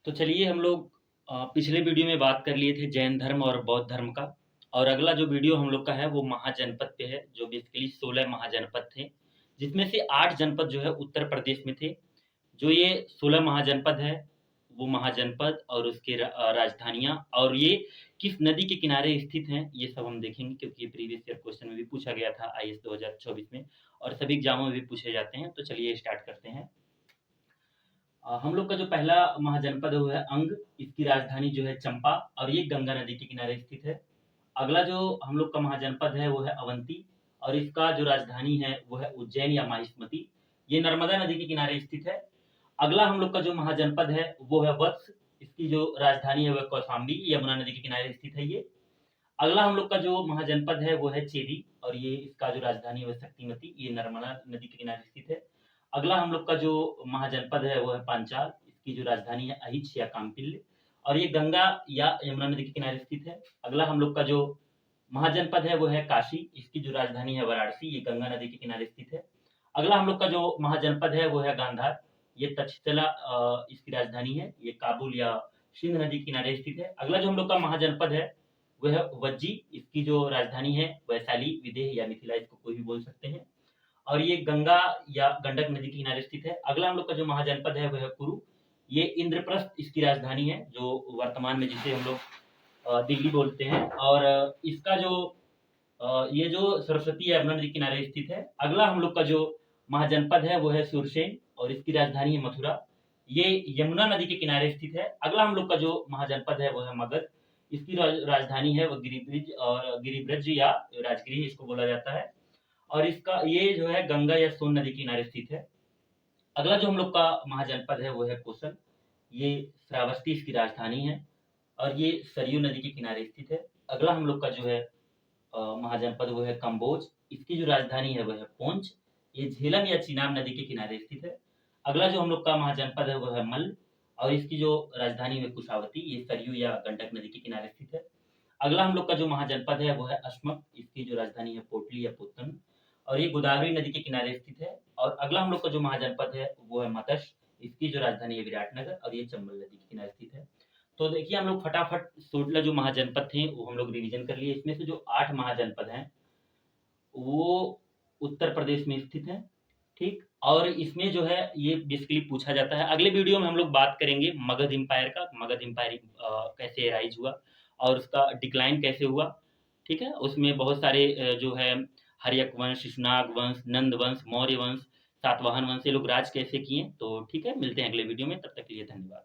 तो चलिए हम लोग पिछले वीडियो में बात कर लिए थे जैन धर्म और बौद्ध धर्म का। और अगला जो वीडियो हम लोग का है वो महाजनपद पे है, जो बेसिकली 16 महाजनपद थे, जिसमें से 8 जनपद जो है उत्तर प्रदेश में थे। जो ये 16 महाजनपद है, वो महाजनपद और उसके राजधानियाँ और ये किस नदी के किनारे स्थित हैं, ये सब हम देखेंगे, क्योंकि ये प्रीवियस ईयर क्वेश्चन में भी पूछा गया था आईएएस 2024 में और सभी एग्जामों में भी पूछे जाते हैं। तो चलिए स्टार्ट करते हैं। हम लोग का जो पहला महाजनपद है वो है अंग। इसकी राजधानी जो है चंपा और ये गंगा नदी के किनारे स्थित है। अगला जो हम लोग का महाजनपद है वो है अवंती और इसका जो राजधानी है वो है उज्जैन या माहिष्मति। ये नर्मदा नदी के किनारे स्थित है। अगला हम लोग का जो महाजनपद है वो है वत्स। इसकी जो राजधानी है वह कौशाम्बी, यमुना नदी के किनारे स्थित है ये। अगला हम लोग का जो महाजनपद है वो है चेदी और ये इसका जो राजधानी है वो शक्तिमती, ये नर्मदा नदी के किनारे स्थित है। अगला हम लोग का जो महाजनपद है वो है पांचाल। इसकी जो राजधानी है अहिच या काम्पिल्य और ये गंगा या यमुना नदी के किनारे स्थित है। अगला हम लोग का जो महाजनपद है वो है काशी। इसकी जो राजधानी है वाराणसी, ये गंगा नदी के किनारे स्थित है। अगला हम लोग का जो महाजनपद है वो है गांधार। ये तक्षशिला इसकी राजधानी है, ये काबुल या सिंध नदी के किनारे स्थित है। अगला जो हम लोग का महाजनपद है वह है वज्जी। इसकी जो राजधानी है वैशाली, विदेह या मिथिला, इसको कोई भी बोल सकते हैं। और ये गंगा या गंडक नदी के किनारे स्थित है। अगला हम लोग का जो महाजनपद है वह है कुरु। ये इंद्रप्रस्थ इसकी राजधानी है, जो वर्तमान में जिसे हम लोग दिल्ली बोलते हैं। और इसका जो ये जो सरस्वती यमुना नदी के किनारे स्थित है। अगला हम लोग का जो महाजनपद है वो है सुरसेन और इसकी राजधानी है मथुरा। ये यमुना नदी के किनारे स्थित है। अगला हम लोग का जो महाजनपद है वो है मगध। इसकी राजधानी है वो गिरिब्रिज और गिरिब्रज या राजगिरी इसको बोला जाता है। और इसका ये जो है गंगा या सोन नदी के किनारे स्थित है। अगला जो हम लोग का महाजनपद है वो है कोसल। ये श्रावस्ती इसकी राजधानी है और ये सरयू नदी के किनारे स्थित है। अगला हम लोग का जो है महाजनपद वो है कम्बोज। इसकी जो राजधानी है वो है पोंच। ये झेलम या चिनाब नदी के किनारे स्थित है। अगला जो हम लोग का महाजनपद है वो है मल्ल और इसकी जो राजधानी है कुशावती। ये सरयू या गंडक नदी के किनारे स्थित है। अगला हम लोग का जो महाजनपद है वो है अस्मक। इसकी जो राजधानी है पोटली या पुत्तन और ये गोदावरी नदी के किनारे स्थित है। और अगला हम लोग का जो महाजनपद है वो है मत्स्य। इसकी जो राजधानी है विराटनगर और ये चंबल नदी के किनारे स्थित है। तो देखिए हम लोग फटाफट 16 जो महाजनपद थे वो हम लोग रिवीजन कर लिए। इसमें से जो 8 महाजनपद हैं वो उत्तर प्रदेश में स्थित है, ठीक। और इसमें जो है ये बेसिकली पूछा जाता है। अगले वीडियो में हम लोग बात करेंगे मगध एम्पायर का। मगध एम्पायर कैसे राइज हुआ और उसका डिक्लाइन कैसे हुआ, ठीक है। उसमें बहुत सारे जो है हर्यक वंश, शिशुनाग वंश, नंद वंश, मौर्य वंश, सातवाहन वंश, ये लोग राज कैसे किए। तो ठीक है, मिलते हैं अगले वीडियो में, तब तक के लिए धन्यवाद।